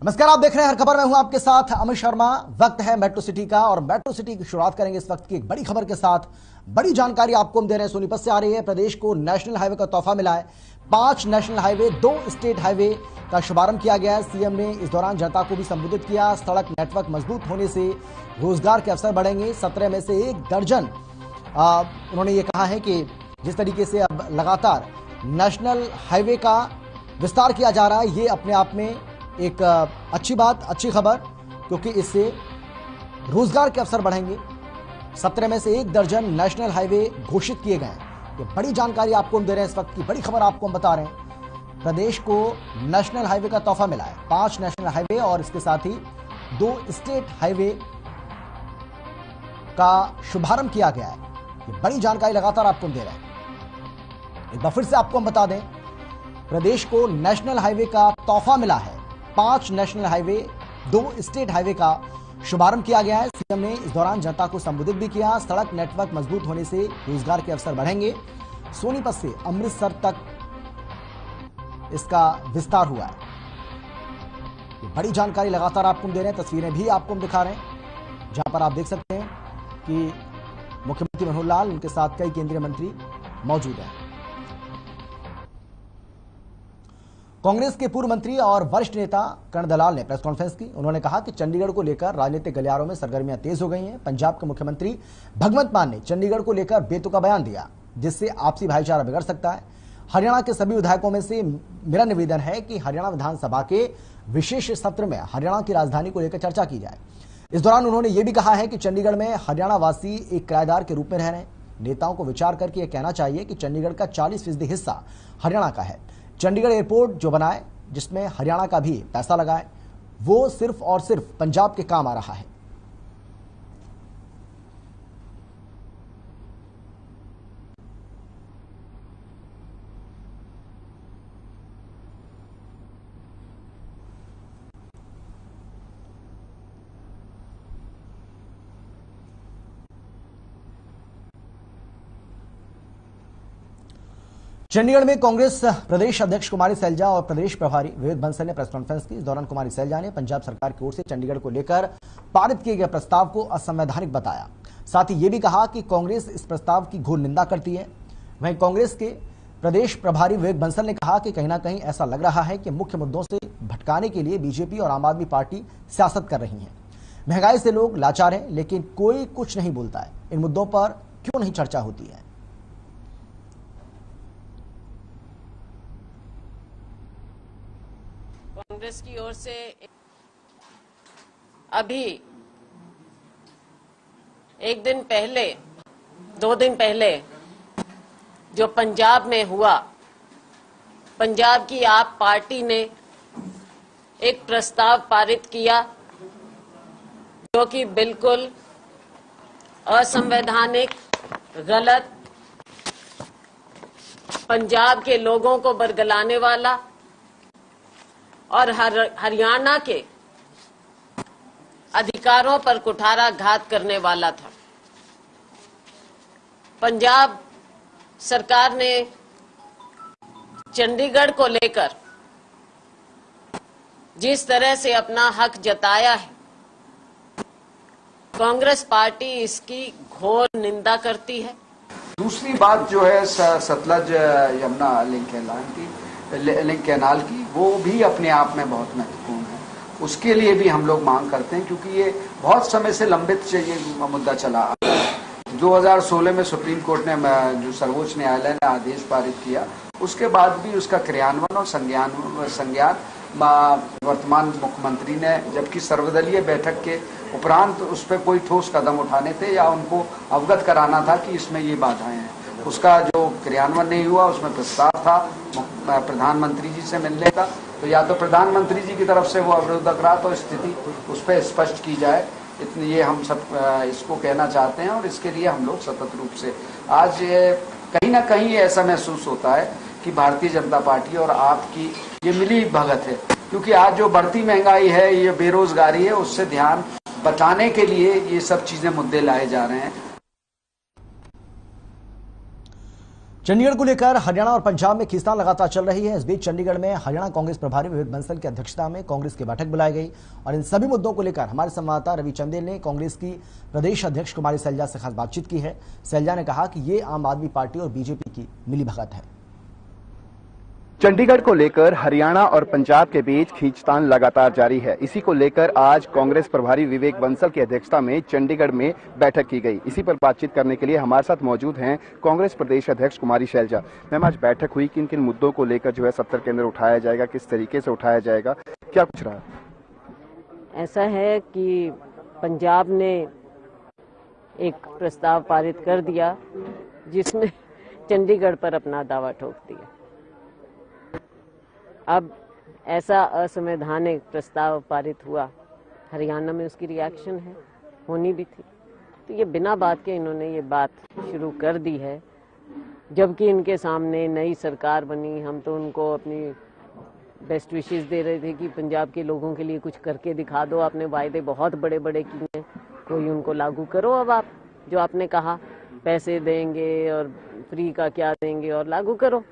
नमस्कार, आप देख रहे हैं हर खबर में हूं आपके साथ अमित शर्मा। वक्त है मेट्रो सिटी का और मेट्रो सिटी की शुरुआत करेंगे इस वक्त की एक बड़ी खबर के साथ। बड़ी जानकारी आपको हम दे रहे हैं, सोनीपत से आ रही है। प्रदेश को नेशनल हाईवे का तोहफा मिला है। 5 नेशनल हाईवे, 2 स्टेट हाईवे का शुभारंभ किया गया है। सीएम ने इस दौरान जनता को भी संबोधित किया। सड़क नेटवर्क मजबूत होने से रोजगार के अवसर बढ़ेंगे। 17 में से 1 दर्जन उन्होंने ये कहा है कि जिस तरीके से अब लगातार नेशनल हाईवे का विस्तार किया जा रहा है, ये अपने आप में एक अच्छी बात, अच्छी खबर, क्योंकि इससे रोजगार के अवसर बढ़ेंगे। 17 में से 1 दर्जन नेशनल हाईवे घोषित किए गए हैं। ये बड़ी जानकारी आपको हम दे रहे हैं, इस वक्त की बड़ी खबर आपको हम बता रहे हैं। प्रदेश को नेशनल हाईवे का तोहफा मिला है। 5 नेशनल हाईवे और इसके साथ ही 2 स्टेट हाईवे का शुभारंभ किया गया है। ये बड़ी जानकारी लगातार आपको हम दे रहे हैं। एक बार फिर से आपको हम बता दें, प्रदेश को नेशनल हाईवे का तोहफा मिला है। 5 नेशनल हाईवे, 2 स्टेट हाईवे का शुभारंभ किया गया है। सीएम ने इस दौरान जनता को संबोधित भी किया। सड़क नेटवर्क मजबूत होने से रोजगार के अवसर बढ़ेंगे। सोनीपत से अमृतसर तक इसका विस्तार हुआ है। ये बड़ी जानकारी लगातार आपको दे रहे हैं। तस्वीरें भी आपको हम दिखा रहे हैं, जहां पर आप देख सकते हैं कि मुख्यमंत्री मनोहर लाल, उनके साथ कई केंद्रीय मंत्री मौजूद हैं। कांग्रेस के पूर्व मंत्री और वरिष्ठ नेता कर्ण दलाल ने प्रेस कॉन्फ्रेंस की। उन्होंने कहा कि चंडीगढ़ को लेकर राजनीतिक गलियारों में सरगर्मियां तेज हो गई हैं। पंजाब के मुख्यमंत्री भगवंत मान ने चंडीगढ़ को लेकर बेतुका बयान दिया, जिससे आपसी भाईचारा बिगड़ सकता है। हरियाणा के सभी विधायकों में से मेरा निवेदन है कि हरियाणा विधानसभा के विशेष सत्र में हरियाणा की राजधानी को लेकर चर्चा की जाए। इस दौरान उन्होंने ये भी कहा है कि चंडीगढ़ में हरियाणा वासी एक किराएदार के रूप में रह रहे हैं। नेताओं को विचार करके यह कहना चाहिए कि चंडीगढ़ का 40% हिस्सा हरियाणा का है। चंडीगढ़ एयरपोर्ट जो बनाए, जिसमें हरियाणा का भी पैसा लगाए, वो सिर्फ और सिर्फ पंजाब के काम आ रहा है। चंडीगढ़ में कांग्रेस प्रदेश अध्यक्ष कुमारी सैलजा और प्रदेश प्रभारी विवेक बंसल ने प्रेस कॉन्फ्रेंस की। इस दौरान कुमारी सैलजा ने पंजाब सरकार की ओर से चंडीगढ़ को लेकर पारित किए गए प्रस्ताव को असंवैधानिक बताया। साथ ही यह भी कहा कि कांग्रेस इस प्रस्ताव की घोर निंदा करती है। वहीं कांग्रेस के प्रदेश प्रभारी विवेक बंसल ने कहा कि कहीं ना कहीं ऐसा लग रहा है कि मुख्य मुद्दों से भटकाने के लिए बीजेपी और आम आदमी पार्टी सियासत कर रही है। महंगाई से लोग लाचार हैं, लेकिन कोई कुछ नहीं बोलता है। इन मुद्दों पर क्यों नहीं चर्चा होती है? कांग्रेस की ओर से अभी 1 दिन पहले, 2 दिन पहले जो पंजाब में हुआ, पंजाब की आप पार्टी ने एक प्रस्ताव पारित किया जो कि बिल्कुल असंवैधानिक, गलत, पंजाब के लोगों को बरगलाने वाला और हरियाणा के अधिकारों पर कुठाराघात करने वाला था। पंजाब सरकार ने चंडीगढ़ को लेकर जिस तरह से अपना हक जताया है, कांग्रेस पार्टी इसकी घोर निंदा करती है। दूसरी बात जो है सतलज यमुना लिंक कैनाल की, वो भी अपने आप में बहुत महत्वपूर्ण है। उसके लिए भी हम लोग मांग करते हैं, क्योंकि ये बहुत समय से लंबित ये मुद्दा चला। 2016 में सुप्रीम कोर्ट ने, जो सर्वोच्च न्यायालय ने आदेश पारित किया, उसके बाद भी उसका क्रियान्वयन और संज्ञान वर्तमान मुख्यमंत्री ने, जबकि सर्वदलीय बैठक के उपरांत उस पर कोई ठोस कदम उठाने थे या उनको अवगत कराना था कि इसमें ये बाधाएं हैं। उसका जो क्रियान्वयन नहीं हुआ, उसमें प्रस्ताव था प्रधानमंत्री जी से मिलने का, तो या तो प्रधानमंत्री जी की तरफ से वो अवरोधक रहा तो स्थिति उस पर स्पष्ट की जाए। ये हम सब इसको कहना चाहते हैं और इसके लिए हम लोग सतत रूप से आज कहीं ना कहीं ऐसा महसूस होता है कि भारतीय जनता पार्टी और आपकी ये मिली भगत है, क्योंकि आज जो बढ़ती महंगाई है, ये बेरोजगारी है, उससे ध्यान बचाने के लिए ये सब चीजें मुद्दे लाए जा रहे हैं। चंडीगढ़ को लेकर हरियाणा और पंजाब में खींचतान लगातार चल रही है। इस बीच चंडीगढ़ में हरियाणा कांग्रेस प्रभारी विवेक बंसल की अध्यक्षता में कांग्रेस की बैठक बुलाई गई और इन सभी मुद्दों को लेकर हमारे संवाददाता रवि चंदेल ने कांग्रेस की प्रदेश अध्यक्ष कुमारी सैलजा से खास बातचीत की है। सैलजा ने कहा कि ये आम आदमी पार्टी और बीजेपी की मिलीभगत है। चंडीगढ़ को लेकर हरियाणा और पंजाब के बीच खींचतान लगातार जारी है। इसी को लेकर आज कांग्रेस प्रभारी विवेक बंसल की अध्यक्षता में चंडीगढ़ में बैठक की गई। इसी पर बातचीत करने के लिए हमारे साथ मौजूद हैं कांग्रेस प्रदेश अध्यक्ष कुमारी सैलजा। मैम, आज बैठक हुई, किन किन मुद्दों को लेकर जो है सत्र के अंदर उठाया जाएगा, किस तरीके से उठाया जाएगा, क्या कुछ रहा? ऐसा है कि पंजाब ने एक प्रस्ताव पारित कर दिया जिसने चंडीगढ़ पर अपना दावा ठोक दिया। अब ऐसा असंवैधानिक प्रस्ताव पारित हुआ, हरियाणा में उसकी रिएक्शन है, होनी भी थी। तो ये बिना बात के इन्होंने ये बात शुरू कर दी है, जबकि इनके सामने नई सरकार बनी। हम तो उनको अपनी बेस्ट विशेस दे रहे थे कि पंजाब के लोगों के लिए कुछ करके दिखा दो, आपने वायदे बहुत बड़े बड़े किए हैं, कोई उनको लागू करो। अब आप जो आपने कहा पैसे देंगे और फ्री का क्या देंगे और लागू करो,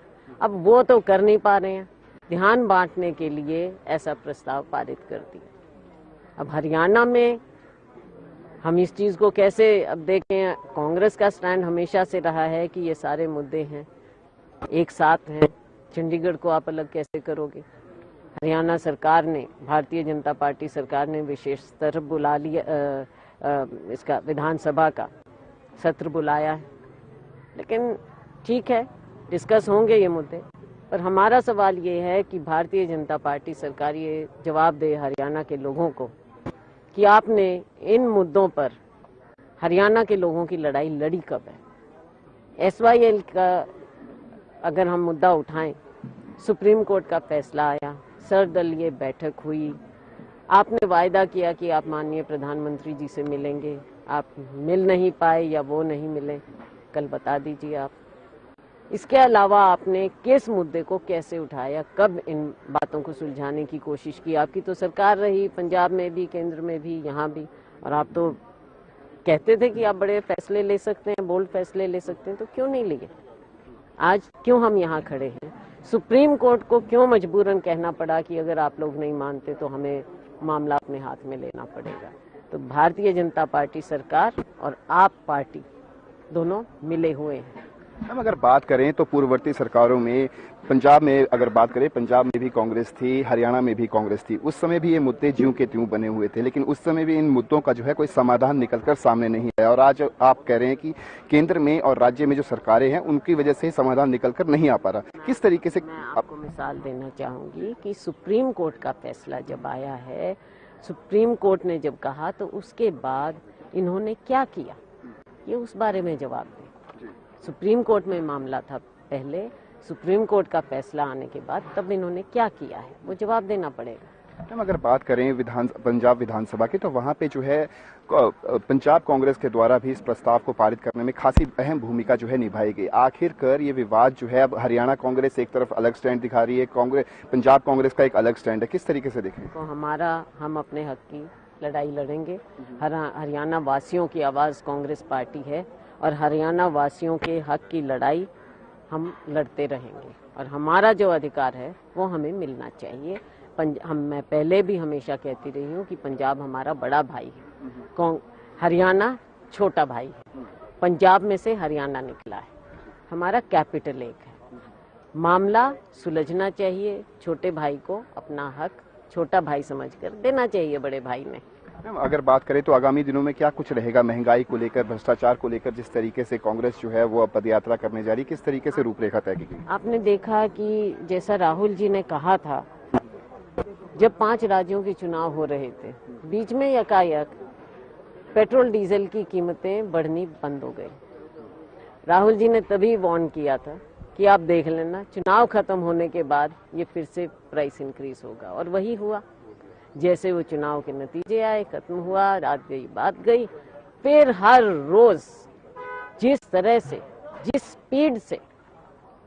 अब वो तो कर नहीं पा रहे हैं। ध्यान बांटने के लिए ऐसा प्रस्ताव पारित कर दिया। अब हरियाणा में हम इस चीज को कैसे अब देखें, कांग्रेस का स्टैंड हमेशा से रहा है कि ये सारे मुद्दे हैं एक साथ हैं, चंडीगढ़ को आप अलग कैसे करोगे। हरियाणा सरकार ने, भारतीय जनता पार्टी सरकार ने विशेष सत्र बुला लिया, इसका विधानसभा का सत्र बुलाया है। लेकिन ठीक है, डिस्कस होंगे ये मुद्दे, पर हमारा सवाल ये है कि भारतीय जनता पार्टी सरकार ये जवाब दे हरियाणा के लोगों को कि आपने इन मुद्दों पर हरियाणा के लोगों की लड़ाई लड़ी कब है। SYL का अगर हम मुद्दा उठाएं, सुप्रीम कोर्ट का फैसला आया, सर्वदलीय बैठक हुई, आपने वायदा किया कि आप माननीय प्रधानमंत्री जी से मिलेंगे, आप मिल नहीं पाए या वो नहीं मिले, कल बता दीजिए आप। इसके अलावा आपने किस मुद्दे को कैसे उठाया, कब इन बातों को सुलझाने की कोशिश की। आपकी तो सरकार रही पंजाब में भी, केंद्र में भी, यहाँ भी, और आप तो कहते थे कि आप बड़े फैसले ले सकते हैं, बोल्ड फैसले ले सकते हैं, तो क्यों नहीं लिए। आज क्यों हम यहाँ खड़े हैं, सुप्रीम कोर्ट को क्यों मजबूरन कहना पड़ा कि अगर आप लोग नहीं मानते तो हमें मामला अपने हाथ में लेना पड़ेगा। तो भारतीय जनता पार्टी सरकार और आप पार्टी दोनों मिले हुए हैं। हम अगर बात करें तो पूर्ववर्ती सरकारों में, पंजाब में अगर बात करें, पंजाब में भी कांग्रेस थी, हरियाणा में भी कांग्रेस थी। उस समय भी ये मुद्दे ज्यों के त्यों बने हुए थे, लेकिन उस समय भी इन मुद्दों का जो है कोई समाधान निकलकर सामने नहीं आया। और आज आप कह रहे हैं कि केंद्र में और राज्य में जो सरकारें हैं उनकी वजह से समाधान निकलकर नहीं आ पा रहा। किस तरीके से? मैं आपको मिसाल देना चाहूंगी कि सुप्रीम कोर्ट का फैसला जब आया है, सुप्रीम कोर्ट ने जब कहा, तो उसके बाद इन्होंने क्या किया, ये उस बारे में जवाब दें। सुप्रीम कोर्ट में मामला था पहले, सुप्रीम कोर्ट का फैसला आने के बाद तब इन्होंने क्या किया है, वो जवाब देना पड़ेगा। हम अगर बात करें पंजाब विधानसभा की, तो वहां पे जो है पंजाब कांग्रेस के द्वारा भी इस प्रस्ताव को पारित करने में खासी अहम भूमिका जो है निभाई गई। आखिरकार ये विवाद जो है, अब हरियाणा कांग्रेस एक तरफ अलग स्टैंड दिखा रही है, पंजाब कांग्रेस का एक अलग स्टैंड है, किस तरीके से देखें? तो हम अपने हक की लड़ाई लड़ेंगे। हरियाणा वासियों की आवाज कांग्रेस पार्टी है और हरियाणा वासियों के हक की लड़ाई हम लड़ते रहेंगे, और हमारा जो अधिकार है वो हमें मिलना चाहिए। मैं पहले भी हमेशा कहती रही हूँ कि पंजाब हमारा बड़ा भाई है, हरियाणा छोटा भाई है। पंजाब में से हरियाणा निकला है, हमारा कैपिटल एक है। मामला सुलझना चाहिए, छोटे भाई को अपना हक छोटा भाई समझकर देना चाहिए बड़े भाई ने। अगर बात करें तो आगामी दिनों में क्या कुछ रहेगा, महंगाई को लेकर, भ्रष्टाचार को लेकर, जिस तरीके से कांग्रेस जो है वो पदयात्रा करने जा रही, किस तरीके से रूपरेखा तय की गई? आपने देखा कि जैसा राहुल जी ने कहा था, जब 5 राज्यों के चुनाव हो रहे थे, बीच में यकायक पेट्रोल डीजल की कीमतें बढ़नी बंद हो गई। राहुल जी ने तभी वार्न किया था कि आप देख लेना, चुनाव खत्म होने के बाद ये फिर से प्राइस इंक्रीज होगा, और वही हुआ। जैसे वो चुनाव के नतीजे आए, खत्म हुआ, रात गई बात गई, फिर हर रोज जिस तरह से, जिस स्पीड से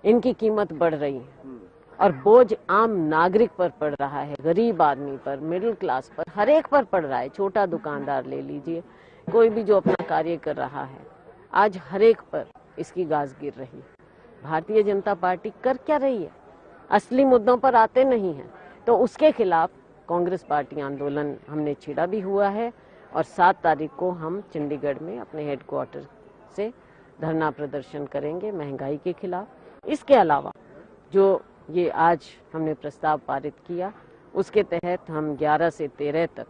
इनकी कीमत बढ़ रही है और बोझ आम नागरिक पर पड़ रहा है, गरीब आदमी पर, मिडिल क्लास पर, हर एक पर पड़ रहा है। छोटा दुकानदार ले लीजिए, कोई भी जो अपना कार्य कर रहा है, आज हर एक पर इसकी गाज गिर रही है। भारतीय जनता पार्टी कर क्या रही है, असली मुद्दों पर आते नहीं हैं। तो उसके खिलाफ कांग्रेस पार्टी आंदोलन हमने छिड़ा भी हुआ है और 7 तारीख को हम चंडीगढ़ में अपने हेडक्वार्टर से धरना प्रदर्शन करेंगे महंगाई के खिलाफ। इसके अलावा जो ये आज हमने प्रस्ताव पारित किया, उसके तहत हम 11 से 13 तक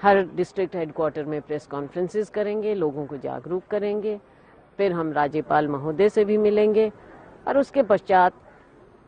हर डिस्ट्रिक्ट हेडक्वार्टर में प्रेस कॉन्फ्रेंसेस करेंगे, लोगों को जागरूक करेंगे, फिर हम राज्यपाल महोदय से भी मिलेंगे और उसके पश्चात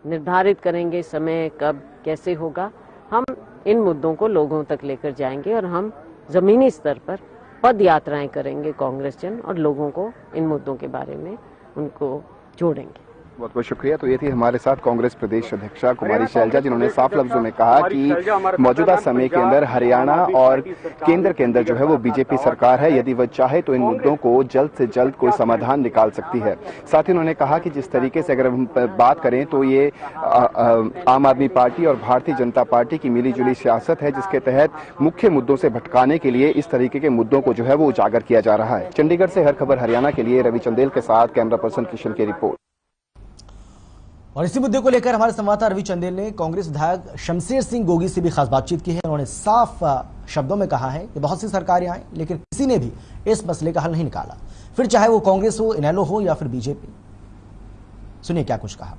निर्धारित करेंगे समय कब कैसे होगा। हम इन मुद्दों को लोगों तक लेकर जाएंगे और हम जमीनी स्तर पर पद यात्राएं करेंगे कांग्रेस जन और लोगों को इन मुद्दों के बारे में उनको जोड़ेंगे। बहुत बहुत शुक्रिया। तो ये थी हमारे साथ कांग्रेस प्रदेश अध्यक्षा कुमारी शैलजा, जिन्होंने साफ लफ्जों में कहा कि मौजूदा समय के अंदर हरियाणा और केंद्र के अंदर जो है वो बीजेपी सरकार है, यदि वह चाहे तो इन मुद्दों को जल्द से जल्द कोई समाधान निकाल सकती है। साथ ही उन्होंने कहा कि जिस तरीके से अगर हम बात करें तो ये आम आदमी पार्टी और भारतीय जनता पार्टी की मिलीजुली सियासत है, जिसके तहत मुख्य मुद्दों से भटकाने के लिए इस तरीके के मुद्दों को जो है वो उजागर किया जा रहा है। चंडीगढ़ से हर खबर हरियाणा के लिए रवि चंदेल के साथ कैमरा पर्सन किशन की रिपोर्ट। और इसी मुद्दे को लेकर हमारे संवाददाता रवि चंदेल ने कांग्रेस विधायक शमशेर सिंह गोगी से भी खास बातचीत की है। उन्होंने साफ शब्दों में कहा है कि बहुत सी सरकारें आई लेकिन किसी ने भी इस मसले का हल नहीं निकाला, फिर चाहे वो कांग्रेस हो, इनेलो हो या फिर बीजेपी। सुनिए क्या कुछ कहा।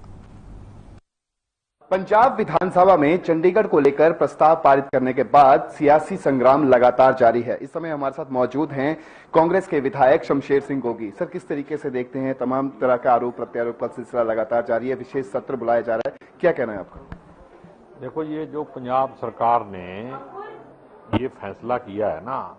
पंजाब विधानसभा में चंडीगढ़ को लेकर प्रस्ताव पारित करने के बाद सियासी संग्राम लगातार जारी है। इस समय हमारे साथ मौजूद हैं कांग्रेस के विधायक शमशेर सिंह गोगी। सर, किस तरीके से देखते हैं तमाम तरह का आरोप प्रत्यारोप का सिलसिला लगातार जारी है, विशेष सत्र बुलाया जा रहा है, क्या कहना है आपका? देखो, ये जो पंजाब सरकार ने ये फैसला किया है ना,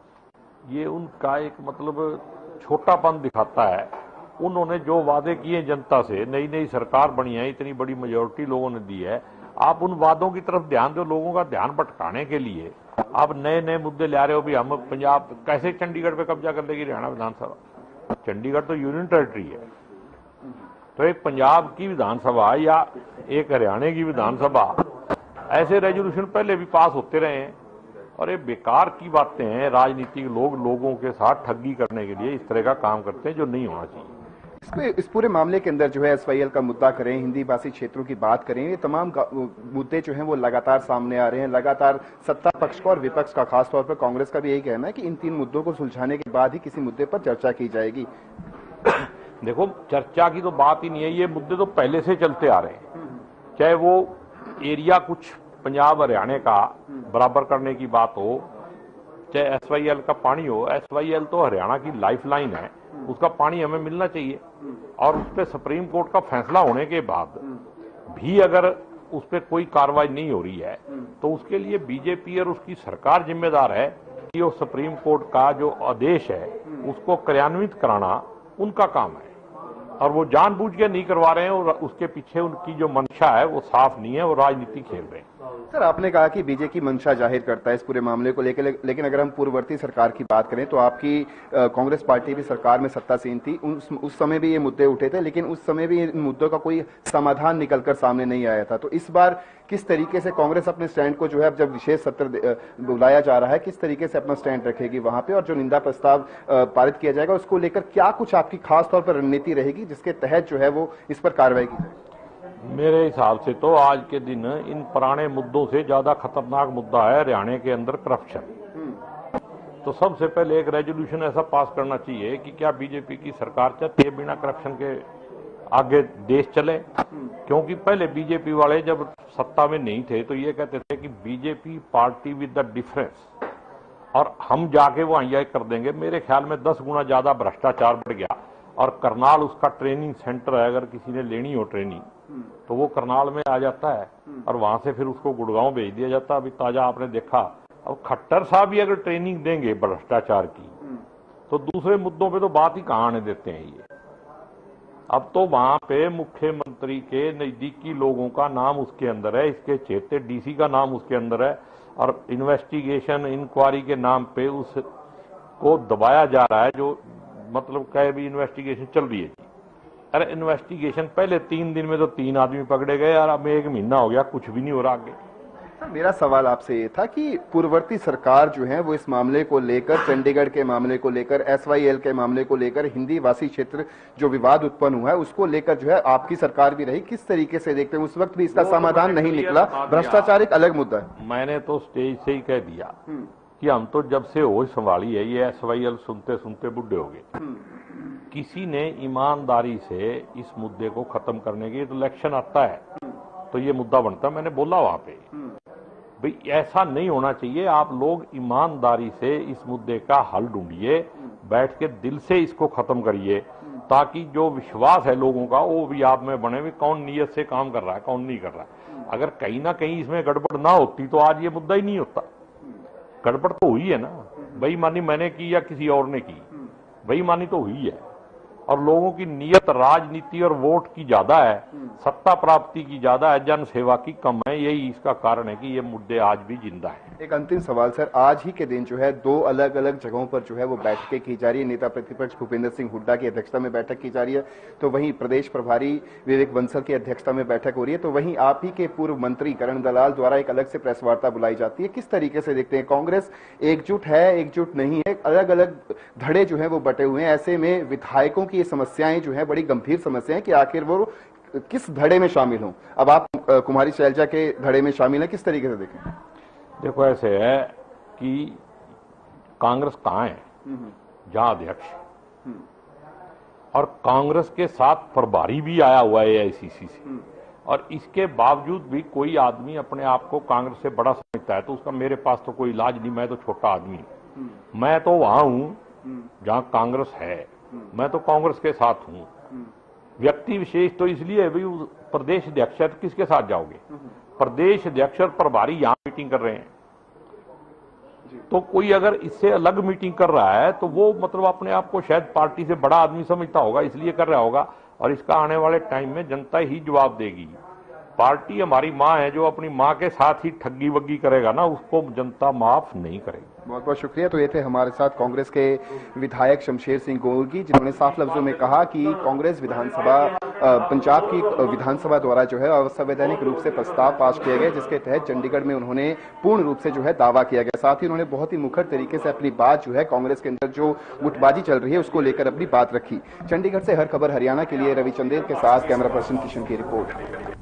ये उनका एक मतलब छोटापन दिखाता है। उन्होंने जो वादे किए जनता से, नई नई सरकार बनी है, इतनी बड़ी मेजोरिटी लोगों ने दी है, आप उन वादों की तरफ ध्यान दो। लोगों का ध्यान भटकाने के लिए आप नए नए मुद्दे ला रहे हो। भी हम पंजाब कैसे चंडीगढ़ पे कब्जा कर लेगी हरियाणा विधानसभा? चंडीगढ़ तो यूनियन टेरिटरी है, तो एक पंजाब की विधानसभा या एक हरियाणा की विधानसभा, ऐसे रेजोल्यूशन पहले भी पास होते रहे हैं और ये बेकार की बातें हैं। राजनीतिक लोग लोगों के साथ ठगी करने के लिए इस तरह का काम करते हैं जो नहीं होना चाहिए। इस पूरे मामले के अंदर जो है SYL का मुद्दा करें, हिंदी भाषी क्षेत्रों की बात करें, ये तमाम मुद्दे जो हैं वो लगातार सामने आ रहे हैं। लगातार सत्ता पक्ष का और विपक्ष का, खासतौर पर कांग्रेस का भी यही कहना है कि इन 3 मुद्दों को सुलझाने के बाद ही किसी मुद्दे पर चर्चा की जाएगी। देखो, चर्चा की तो बात ही नहीं है, ये मुद्दे तो पहले से चलते आ रहे हैं। चाहे वो एरिया कुछ पंजाब हरियाणा का बराबर करने की बात हो, चाहे SYL का पानी हो। SYL तो हरियाणा की लाइफलाइन है, उसका पानी हमें मिलना चाहिए। और उस पर सुप्रीम कोर्ट का फैसला होने के बाद भी अगर उस पर कोई कार्रवाई नहीं हो रही है तो उसके लिए बीजेपी और उसकी सरकार जिम्मेदार है कि वो सुप्रीम कोर्ट का जो आदेश है उसको क्रियान्वित कराना उनका काम है। और वो जानबूझ के नहीं करवा रहे हैं और उसके पीछे उनकी जो मंशा है वो साफ नहीं है, वो राजनीति खेल रहे हैं। सर, आपने कहा कि बीजेपी की मंशा जाहिर करता है इस पूरे मामले को लेकर, लेकिन अगर हम पूर्ववर्ती सरकार की बात करें तो आपकी कांग्रेस पार्टी भी सरकार में सत्तासीन थी। उस समय भी ये मुद्दे उठे थे, लेकिन उस समय भी इन मुद्दों का कोई समाधान निकलकर सामने नहीं आया था। तो इस बार किस तरीके से कांग्रेस अपने स्टैंड को जो है, जब विशेष सत्र बुलाया जा रहा है, किस तरीके से अपना स्टैंड रखेगी वहां पे, और जो निंदा प्रस्ताव पारित किया जाएगा उसको लेकर क्या कुछ आपकी खास तौर पर रणनीति रहेगी जिसके तहत जो है वो इस पर कार्रवाई की जाए? मेरे हिसाब से तो आज के दिन इन पुराने मुद्दों से ज्यादा खतरनाक मुद्दा है हरियाणा के अंदर करप्शन। तो सबसे पहले एक रेजोल्यूशन ऐसा पास करना चाहिए कि क्या बीजेपी की सरकार चाहती है बिना करप्शन के आगे देश चले? क्योंकि पहले बीजेपी वाले जब सत्ता में नहीं थे तो ये कहते थे कि BJP party with the difference, और हम जाके वो ये कर देंगे। मेरे ख्याल में 10 गुना ज्यादा भ्रष्टाचार बढ़ गया। और करनाल उसका ट्रेनिंग सेंटर है, अगर किसी ने लेनी हो ट्रेनिंग तो वो करनाल में आ जाता है और वहां से फिर उसको गुड़गांव भेज दिया जाता है। अभी ताजा आपने देखा, अब खट्टर साहब भी अगर ट्रेनिंग देंगे भ्रष्टाचार की तो दूसरे मुद्दों पे तो बात ही कहां आने देते हैं ये। अब तो वहां पे मुख्यमंत्री के नजदीकी लोगों का नाम उसके अंदर है, इसके चेते DC का नाम उसके अंदर है, और इन्वेस्टिगेशन इंक्वायरी के नाम पे उसको दबाया जा रहा है। जो मतलब कहे भी इन्वेस्टिगेशन चल रही है जी। अरे इन्वेस्टिगेशन पहले 3 दिन में तो 3 आदमी पकड़े गए, और अब 1 महीना हो गया, कुछ भी नहीं हो रहा आगे। मेरा सवाल आपसे ये था कि पूर्ववर्ती सरकार जो है वो इस मामले को लेकर, चंडीगढ़ के मामले को लेकर, SYL के मामले को लेकर, हिंदी भाषी क्षेत्र जो विवाद उत्पन्न हुआ है उसको लेकर जो है आपकी सरकार भी रही, किस तरीके से देखते हैं? उस वक्त भी इसका समाधान नहीं निकला, भ्रष्टाचार एक अलग मुद्दा है। मैंने तो स्टेज से ही कह दिया कि हम तो जब से होश संभाली है ये SYL सुनते सुनते बुढ़े हो गए। किसी ने ईमानदारी से इस मुद्दे को खत्म करने के, तो इलेक्शन आता है तो ये मुद्दा बनता है। मैंने बोला वहां पे भाई ऐसा नहीं होना चाहिए, आप लोग ईमानदारी से इस मुद्दे का हल ढूंढिए, बैठ के दिल से इसको खत्म करिए, ताकि जो विश्वास है लोगों का वो भी आप में बने, भी कौन नीयत से काम कर रहा है कौन नहीं कर रहा है। अगर कहीं ना कहीं इसमें गड़बड़ ना होती तो आज ये मुद्दा ही नहीं होता। गड़बड़ तो हुई है ना, बेईमानी मैंने की या किसी और ने की, बेईमानी तो हुई है। और लोगों की नीयत राजनीति और वोट की ज्यादा है, सत्ता प्राप्ति की ज्यादा है, जन सेवा की कम है। यही इसका कारण है कि ये मुद्दे आज भी जिंदा है। एक अंतिम सवाल सर, आज ही के दिन जो है दो अलग अलग जगहों पर जो है वो बैठकें की जा रही है। नेता प्रतिपक्ष भूपेंद्र सिंह हुड्डा की अध्यक्षता में बैठक की जा रही है, तो वहीं प्रदेश प्रभारी विवेक बंसल की अध्यक्षता में बैठक हो रही है, तो वहीं आप ही के पूर्व मंत्री करण दलाल द्वारा एक अलग से प्रेस वार्ता बुलाई जाती है। किस तरीके से देखते हैं, कांग्रेस एकजुट है एकजुट नहीं है, अलग अलग धड़े जो है वो बटे हुए हैं, ऐसे में विधायकों की ये समस्याएं जो है बड़ी गंभीर समस्या है कि आखिर वो किस धड़े में शामिल हों? अब आप कुमारी शैलजा के धड़े में शामिल हैं, किस तरीके से देखें? देखो ऐसे है कि कांग्रेस कहां है, जहां अध्यक्ष, और कांग्रेस के साथ प्रभारी भी आया हुआ है AICC से, और इसके बावजूद भी कोई आदमी अपने आप को कांग्रेस से बड़ा समझता है तो उसका मेरे पास तो कोई इलाज नहीं। मैं तो छोटा आदमी हूं, मैं तो वहां हूं जहां कांग्रेस है, मैं तो कांग्रेस के साथ हूं। व्यक्ति विशेष तो इसलिए भाई प्रदेश अध्यक्ष है तो किसके साथ जाओगे? प्रदेश अध्यक्ष और प्रभारी यहां मीटिंग कर रहे हैं, तो कोई अगर इससे अलग मीटिंग कर रहा है तो वो मतलब अपने आप को शायद पार्टी से बड़ा आदमी समझता होगा, इसलिए कर रहा होगा। और इसका आने वाले टाइम में जनता ही जवाब देगी। पार्टी हमारी माँ है, जो अपनी माँ के साथ ही ठगी वग्गी करेगा ना, उसको जनता माफ नहीं करेगी। बहुत बहुत शुक्रिया। तो ये थे हमारे साथ कांग्रेस के विधायक शमशेर सिंह गोगी, जिन्होंने साफ लफ्जों में कहा कि कांग्रेस विधानसभा, पंजाब की विधानसभा द्वारा जो है अवैधानिक रूप से प्रस्ताव पास किया गया, जिसके तहत चंडीगढ़ में उन्होंने पूर्ण रूप से जो है दावा किया गया। साथ ही उन्होंने बहुत ही मुखर तरीके से अपनी बात जो है कांग्रेस के अंदर जो गुटबाजी चल रही है उसको लेकर अपनी बात रखी। चंडीगढ़ से हर खबर हरियाणा के लिए रवि चंदेल के साथ कैमरा पर्सन किशन की रिपोर्ट।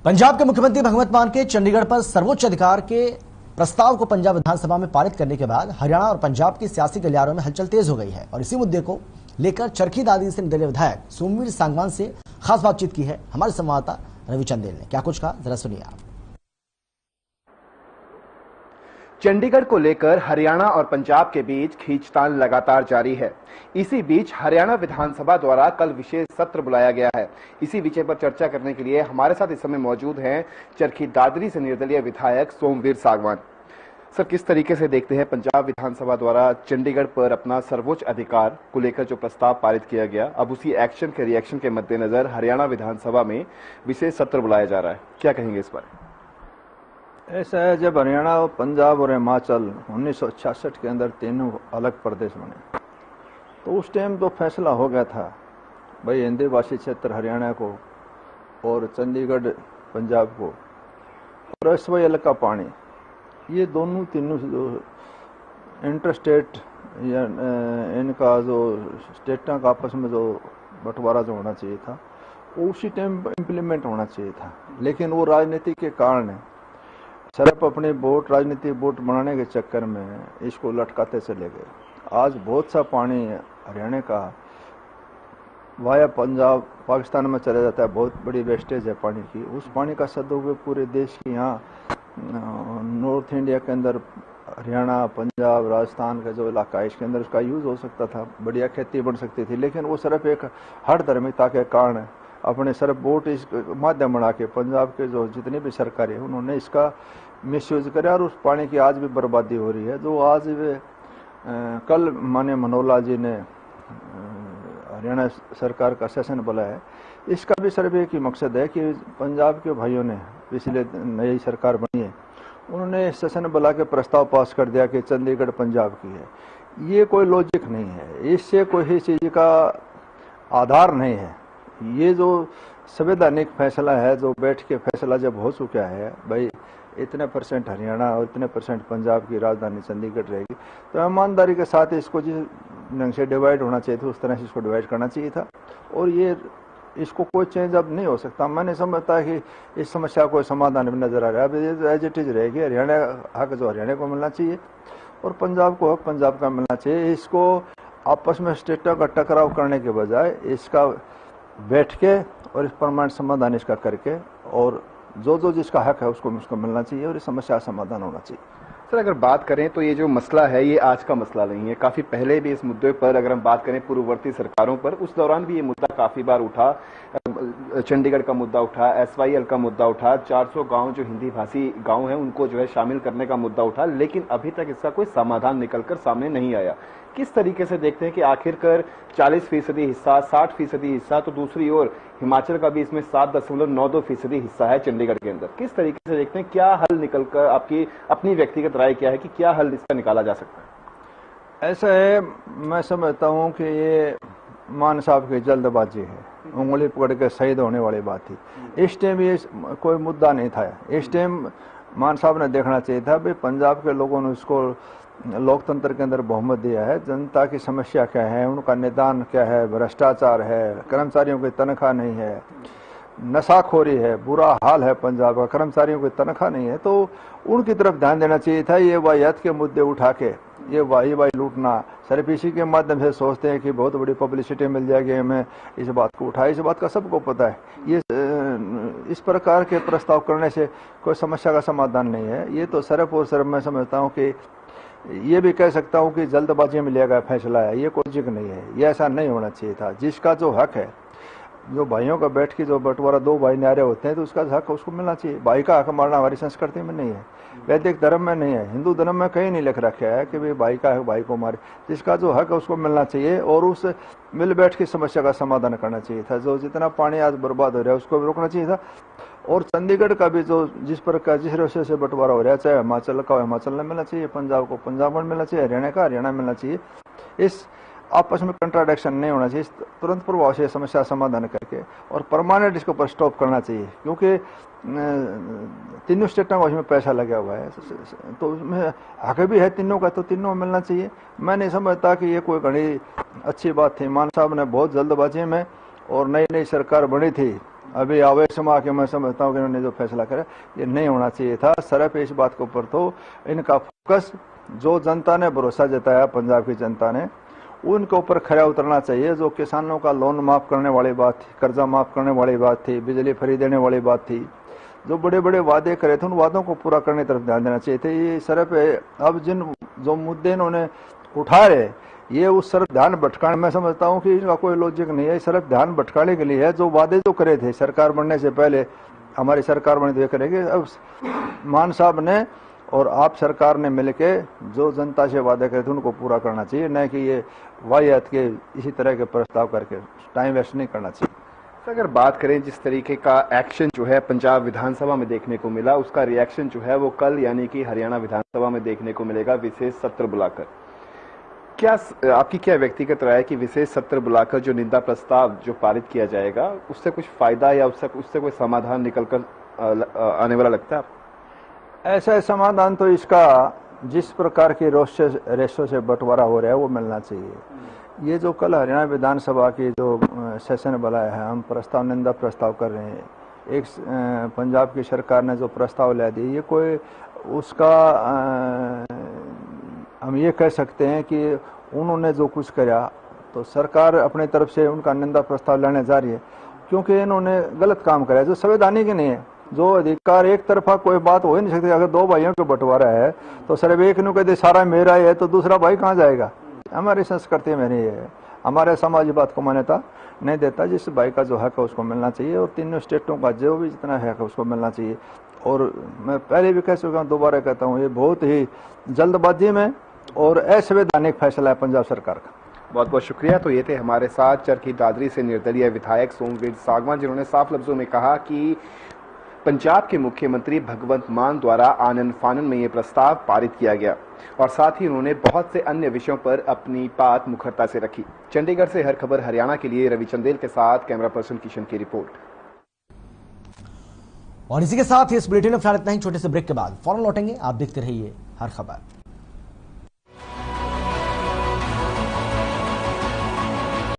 पंजाब के मुख्यमंत्री भगवंत मान के चंडीगढ़ पर सर्वोच्च अधिकार के प्रस्ताव को पंजाब विधानसभा में पारित करने के बाद हरियाणा और पंजाब की सियासी गलियारों में हलचल तेज हो गई है और इसी मुद्दे को लेकर चरखी दादरी से निर्दलीय विधायक सोमवीर सांगवान से खास बातचीत की है हमारे संवाददाता रवि चंदेल ने। क्या कुछ कहा, जरा सुनिए आप। चंडीगढ़ को लेकर हरियाणा और पंजाब के बीच खींचतान लगातार जारी है। इसी बीच हरियाणा विधानसभा द्वारा कल विशेष सत्र बुलाया गया है। इसी विषय पर चर्चा करने के लिए हमारे साथ इस समय मौजूद हैं चरखी दादरी से निर्दलीय विधायक सोमवीर सांगवान। सर, किस तरीके से देखते हैं पंजाब विधानसभा द्वारा चंडीगढ़ पर अपना सर्वोच्च अधिकार को लेकर जो प्रस्ताव पारित किया गया, अब उसी एक्शन के रिएक्शन के मद्देनजर हरियाणा विधानसभा में विशेष सत्र बुलाया जा रहा है, क्या कहेंगे इस पर? ऐसा है, जब हरियाणा, पंजाब और हिमाचल 1966 के अंदर तीनों अलग प्रदेश बने तो उस टाइम तो फैसला हो गया था भाई हिंदी भाषी क्षेत्र हरियाणा को और चंडीगढ़ पंजाब को, और SYL का पानी, ये दोनों तीनों जो इंटरस्टेट या इनका जो स्टेटा का आपस में जो बंटवारा जो होना चाहिए था वो उसी टाइम इम्प्लीमेंट होना चाहिए था। लेकिन वो राजनीति के कारण सिर्फ अपनी वोट, राजनीतिक वोट बनाने के चक्कर में इसको लटकाते चले गए। आज बहुत सा पानी हरियाणा का वाया पंजाब पाकिस्तान में चला जाता है, बहुत बड़ी वेस्टेज है पानी की। उस पानी का सदुपयोग पूरे देश की, यहाँ नॉर्थ इंडिया के अंदर हरियाणा, पंजाब, राजस्थान का जो इलाका है इसके अंदर उसका यूज़ हो सकता था, बढ़िया खेती बन सकती थी। लेकिन वो सिर्फ एक हर धर्मिकता के कारण अपने सिर्फ वोट इस माध्यम बना के पंजाब के जो जितनी भी सरकारें उन्होंने इसका मिसयूज करा और उस पानी की आज भी बर्बादी हो रही है। जो आज वे कल माननीय मनोहर लाल जी ने हरियाणा सरकार का सेशन बुलाया है, इसका भी सिर्फ एक ही मकसद है कि पंजाब के भाइयों ने, पिछले नई सरकार बनी है, उन्होंने सेशन बुला के प्रस्ताव पास कर दिया कि चंडीगढ़ पंजाब की है। ये कोई लॉजिक नहीं है, इससे कोई चीज़ का आधार नहीं है। ये जो संवैधानिक फैसला है, जो बैठ के फैसला जब हो चुका है भाई इतने % हरियाणा और इतने % पंजाब की राजधानी चंडीगढ़ रहेगी, तो ईमानदारी के साथ इसको जिस ढंग से डिवाइड होना चाहिए था उस तरह से इसको डिवाइड करना चाहिए था। और ये इसको कोई चेंज अब नहीं हो सकता। मैंने समझता है कि इस समस्या को समाधान भी नजर आ रहा है। अब ये एज इट इज रहेगी। हरियाणा हक जो हरियाणा को मिलना चाहिए और पंजाब को हक पंजाब का मिलना चाहिए। इसको आपस में स्टेटों का टकराव करने के बजाय इसका बैठ के और इस परमानेंट समाधान इसका करके और जो जिसका हक है उसको मिलना चाहिए और इस समस्या का समाधान होना चाहिए। सर, अगर बात करें तो ये जो मसला है ये आज का मसला नहीं है। काफी पहले भी इस मुद्दे पर अगर हम बात करें पूर्ववर्ती सरकारों पर, उस दौरान भी ये मुद्दा काफी बार उठा। चंडीगढ़ का मुद्दा उठा, SYL का मुद्दा उठा, 400 गांव जो हिंदी भाषी गांव हैं उनको जो है शामिल करने का मुद्दा उठा, लेकिन अभी तक इसका कोई समाधान निकलकर सामने नहीं आया। किस तरीके से देखते हैं कि आखिरकार 40% हिस्सा, 60% हिस्सा, तो दूसरी ओर हिमाचल का भी इसमें 7.92% हिस्सा है चंडीगढ़ के अंदर। किस तरीके से देखते हैं, क्या हल निकलकर, आपकी अपनी व्यक्तिगत राय क्या है कि क्या हल इसका निकाला जा सकता है? ऐसा है, मैं समझता हूँ कि ये मान साहब की जल्दबाजी है, उंगली पकड़ के शहीद होने वाली बात थी। इस टाइम ये कोई मुद्दा नहीं था। इस टाइम मान साहब ने देखना चाहिए था भाई पंजाब के लोगों ने इसको लोकतंत्र के अंदर बहुमत दिया है, जनता की समस्या क्या है, उनका निदान क्या है, भ्रष्टाचार है, कर्मचारियों की तनख्वाह नहीं है, नशाखोरी है, बुरा हाल है पंजाब का, कर्मचारियों की तनख्वाह नहीं है, तो उनकी तरफ ध्यान देना चाहिए था। ये वाहियात के मुद्दे उठा के ये वाही लूटना, सिर्फ इसी के माध्यम से सोचते हैं कि बहुत बड़ी पब्लिसिटी मिल जाएगी हमें, इस बात को उठाए। इस बात का सबको पता है। ये इस प्रकार के प्रस्ताव करने से कोई समस्या का समाधान नहीं है। ये तो सिर्फ और सिर्फ मैं समझता हूँ कि ये भी कह सकता हूँ कि जल्दबाजी में लिया गया फैसला है, ये कोई जिक्र नहीं है। ये ऐसा नहीं होना चाहिए था। जिसका जो हक है, जो भाइयों का बैठ के जो बंटवारा, 2 भाई न्यारे होते हैं तो उसका हक उसको मिलना चाहिए। भाई का हक मारना हमारी संस्कृति में नहीं है, वैदिक धर्म में नहीं है, हिंदू धर्म में कहीं नहीं लिख रखा है कि भाई का हक भाई को मारे। जिसका जो हक है उसको मिलना चाहिए और उस मिल बैठ की समस्या का समाधान करना चाहिए था। जो जितना पानी आज बर्बाद हो रहा है उसको भी रोकना चाहिए था। और चंडीगढ़ का भी जो जिस रस्ते से बंटवारा हो रहा है, चाहे हिमाचल का हिमाचल में मिलना चाहिए, पंजाब को पंजाब में मिलना चाहिए, हरियाणा का हरियाणा मिलना चाहिए। इस आपस में कंट्राडिक्शन नहीं होना चाहिए। तुरंत प्रभाव से समस्या समाधान करके और परमानेंट इसके ऊपर स्टॉप करना चाहिए, क्योंकि तीनों स्टेटों का उसमें पैसा लगा हुआ है, तो उसमें हक भी है तीनों का, तो तीनों मिलना चाहिए। मैं नहीं समझता कि ये कोई बड़ी अच्छी बात थी। मान साहब ने बहुत जल्दबाजी में, और नई सरकार बनी थी, अभी आवेश में आके मैं समझता हूँ कि इन्होंने जो फैसला करा ये नहीं होना चाहिए था। सिर्फ इस बात के ऊपर तो इनका फोकस, जो जनता ने भरोसा जताया पंजाब की जनता ने, उनके ऊपर खरा उतरना चाहिए। जो किसानों का लोन माफ करने वाली बात थी, कर्जा माफ करने वाली बात थी, बिजली फ्री देने वाली बात थी, जो बड़े बड़े वादे करे थे उन वादों को पूरा करने की तरफ ध्यान देना चाहिए थे। ये सिर्फ अब जिन जो मुद्दे इन्होंने उठा रहे, ये उस तरफ ध्यान भटकाने, मैं समझता हूँ कि इनका कोई लॉजिक नहीं है। सिर्फ ध्यान भटकाने के लिए है। जो वादे जो करे थे सरकार बनने से पहले, हमारी सरकार बनी तो ये करेगी। अब मान साहब ने और आप सरकार ने मिलके जो जनता से वादे करे थे उनको पूरा करना चाहिए, न कि ये वाहियात के इसी तरह के प्रस्ताव करके टाइम वेस्ट नहीं करना चाहिए। अगर बात करें जिस तरीके का एक्शन जो है पंजाब विधानसभा में देखने को मिला, उसका रिएक्शन जो है वो कल यानी कि हरियाणा विधानसभा में देखने को मिलेगा, विशेष सत्र बुलाकर। क्या आपकी क्या व्यक्तिगत राय है कि विशेष सत्र बुलाकर जो निंदा प्रस्ताव जो पारित किया जाएगा, उससे कुछ फायदा या उससे कोई समाधान निकलकर आने वाला लगता है? ऐसा समाधान तो इसका जिस प्रकार की रेशो से बंटवारा हो रहा है वो मिलना चाहिए। ये जो कल हरियाणा विधानसभा की जो सेशन बुलाया है, हम प्रस्ताव निंदा प्रस्ताव कर रहे हैं। एक पंजाब की सरकार ने जो प्रस्ताव ला दी, ये कोई उसका हम ये कह सकते हैं कि उन्होंने जो कुछ किया तो सरकार अपनी तरफ से उनका निंदा प्रस्ताव लाने जा रही है, क्योंकि इन्होंने गलत काम कराया जो संवैधानिक नहीं है। जो अधिकार एक तरफा कोई बात हो ही नहीं सकती। अगर 2 भाइयों का बंटवारा है तो सिर्फ एक ने कहते सारा मेरा है, तो दूसरा भाई कहाँ जाएगा? हमारी संस्कृति में नहीं है, हमारे समाज बात को मान्यता नहीं देता। जिस भाई का जो हक है उसको मिलना चाहिए और तीनों स्टेटों का जो भी जितना हक है उसको मिलना चाहिए। और मैं पहले भी कह चुका हूँ, दोबारा कहता हूँ, ये बहुत ही जल्दबाजी में और असंवैधानिक फैसला है पंजाब सरकार का। बहुत बहुत शुक्रिया। तो ये थे हमारे साथ चरखी दादरी से निर्दलीय विधायक सोमवीर सांगवान, जिन्होंने साफ लफ्जों में कहा कि पंजाब के मुख्यमंत्री भगवंत मान द्वारा आनन फानन में ये प्रस्ताव पारित किया गया, और साथ ही उन्होंने बहुत से अन्य विषयों पर अपनी बात मुखरता से रखी। चंडीगढ़ से हर खबर हरियाणा के लिए रवि चंदेल के साथ कैमरा पर्सन किशन की रिपोर्ट। और इसी के साथ इस बुलेटिन में फिलहाल इतना ही। छोटे से ब्रेक के बाद फौरन लौटेंगे। आप देखते रहिए हर खबर।